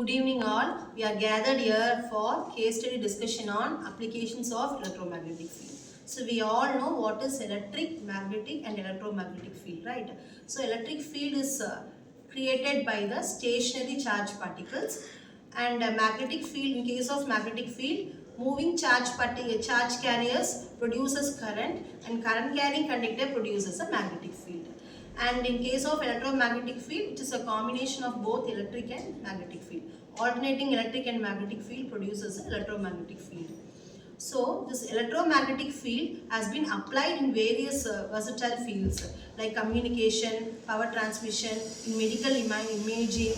Good evening all. We are gathered here for case study discussion on applications of electromagnetic field. So we all know what is electric, magnetic and electromagnetic field, right? So electric field is created by the stationary charge particles, and magnetic field, in case of magnetic field, moving charge carriers produces current, and current carrying conductor produces a magnetic field. And in case of electromagnetic field, it is a combination of both electric and magnetic field. Alternating electric and magnetic field produces an electromagnetic field. So this electromagnetic field has been applied in various versatile fields like communication, power transmission, in medical imaging,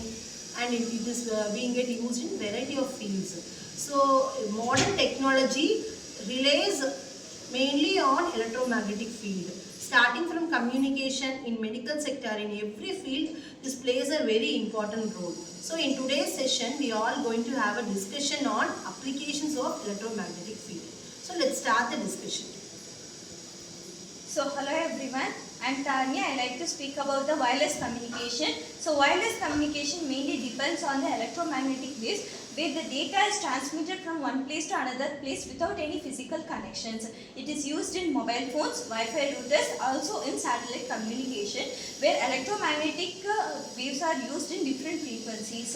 and it is being used in variety of fields. So modern technology relies mainly on electromagnetic field. Starting from communication, in medical sector, in every field, this plays a very important role. So in today's session, we are all going to have a discussion on applications of electromagnetic field. So let's start the discussion. So hello everyone, I am Tanya. I like to speak about the wireless communication. So wireless communication mainly depends on the electromagnetic waves, where the data is transmitted from one place to another place without any physical connections. It is used in mobile phones, Wi-Fi routers, also in satellite communication, where electromagnetic waves are used in different frequencies.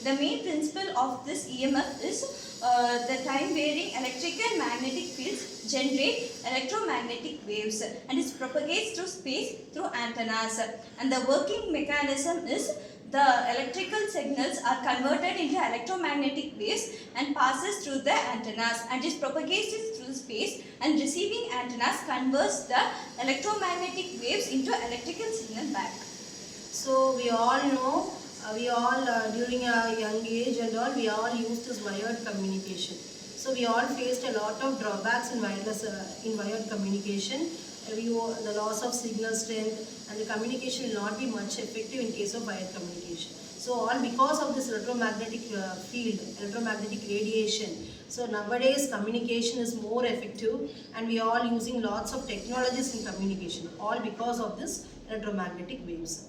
The main principle of this EMF is the time varying electric and magnetic fields generate electromagnetic waves, and it propagates through space through antennas. And the working mechanism is the electrical signals are converted into electromagnetic waves and passes through the antennas, and is propagated through space, and receiving antennas converts the electromagnetic waves into electrical signal back. So we all know, during a young age and all, we all used this wired communication. So we all faced a lot of drawbacks in wireless, in wired communication. The loss of signal strength, and the communication will not be much effective in case of wired communication. So all because of this electromagnetic field, electromagnetic radiation. So nowadays communication is more effective, and we are all using lots of technologies in communication, all because of this electromagnetic waves.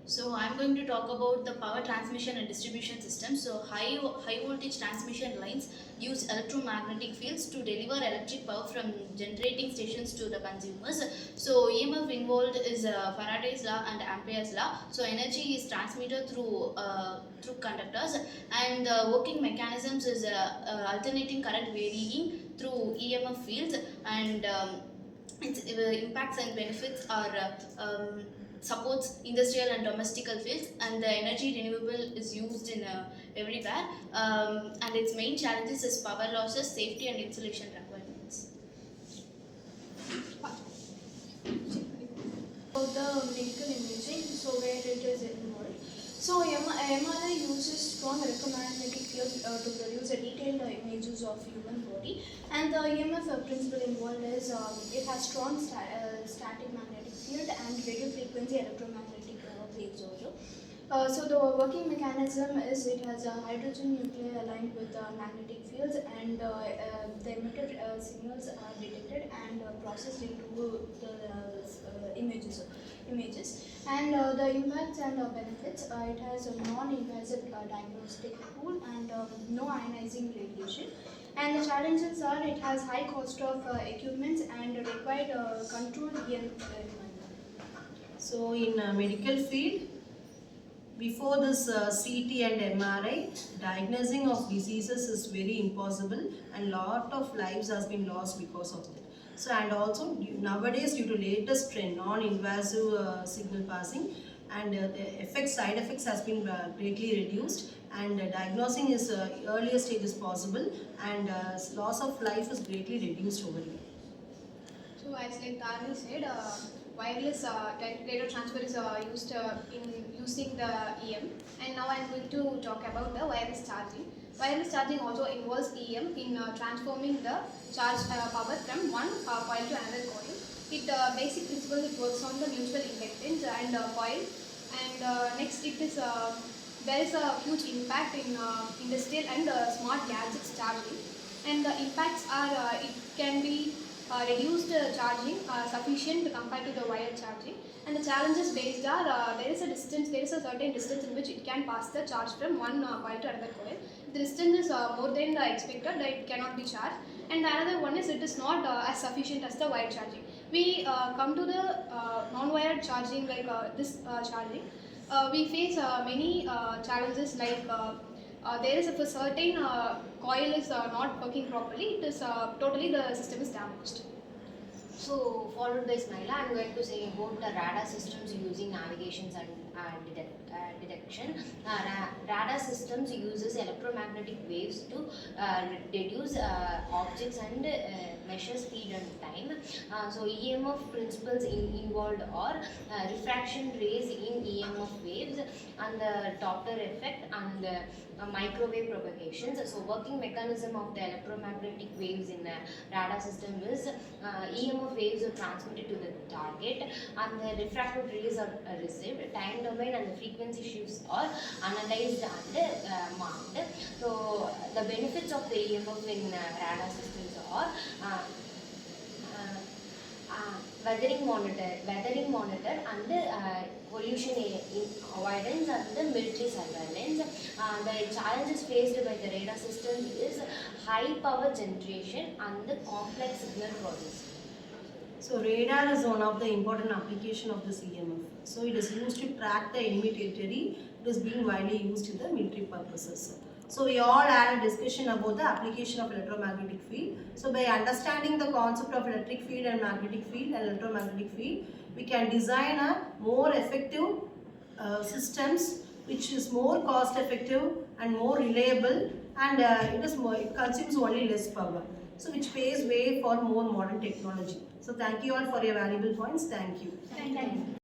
So I'm going to talk about the power transmission and distribution system. So high voltage transmission lines use electromagnetic fields to deliver electric power from generating stations to the consumers. So EMF involved is Faraday's law and Ampere's law. So energy is transmitted through conductors, and working mechanisms is alternating current varying through EMF fields, and its impacts and benefits are supports industrial and domestic fields, and the energy renewable is used in everywhere, and its main challenges is power losses, safety and insulation requirements. About the medical imaging, so where it is involved. So MRI uses strong electromagnetic fields to produce a detailed images of human body, and the EMF principle involved is it has strong static magnetic field and radio frequency electromagnetic waves also. So the working mechanism is it has a hydrogen nuclei aligned with magnetic fields, and the emitted signals are detected and processed into the images. And the impacts and benefits, it has a non-invasive diagnostic tool, and no ionizing radiation. And the challenges are it has high cost of equipment and required controlled environment. So in medical field, before this CT and MRI, diagnosing of diseases is very impossible, and lot of lives has been lost because of that. So, and also nowadays, due to latest trend, non-invasive signal passing, and the side effects has been greatly reduced, and diagnosing is earlier stage is possible, and loss of life is greatly reduced over here. So as like Tanya said, wireless data transfer is used in using the EM, and now I am going to talk about the wireless charging. Wireless charging also involves EM in transforming the charge power from one coil to another coil. It basic principle, it works on the mutual inductance and coil, and next it is there is a huge impact in industrial and smart gadgets charging, and the impacts are it can be reduced charging sufficient compared to the wired charging. And the challenges based are there is a certain distance in which it can pass the charge from one coil to another coil. If the distance is more than the expected, that it cannot be charged. And the another one is it is not as sufficient as the wired charging. We come to the non-wired charging like this charging. We face many challenges like there is if a certain coil is not working properly, it is totally the system is damaged. So, followed by Smaila, I am going to say about the radar systems using navigations and detection. Radar systems uses electromagnetic waves to deduce objects and measure speed and time. So, EMF principles involved are refraction rays in EMF waves and the Doppler effect and microwave propagations. So, working mechanism of the electromagnetic waves in a radar system is EMF waves are transmitted to the target and the refracted rays are received. Time domain and the frequency shifts are analyzed and marked. So the benefits of the EMF in radar systems are weathering monitor and pollution avoidance and the military surveillance. The challenges faced by the radar system is high power generation and the complex signal processing. So radar is one of the important application of this EMF. So it is used to track the enemy territory. It is being widely used in the military purposes. So we all had a discussion about the application of electromagnetic field. So by understanding the concept of electric field and magnetic field and electromagnetic field, we can design a more effective systems which is more cost effective and more reliable, and it consumes only less power. So which paves way for more modern technology. So thank you all for your valuable points. Thank you. Thank you.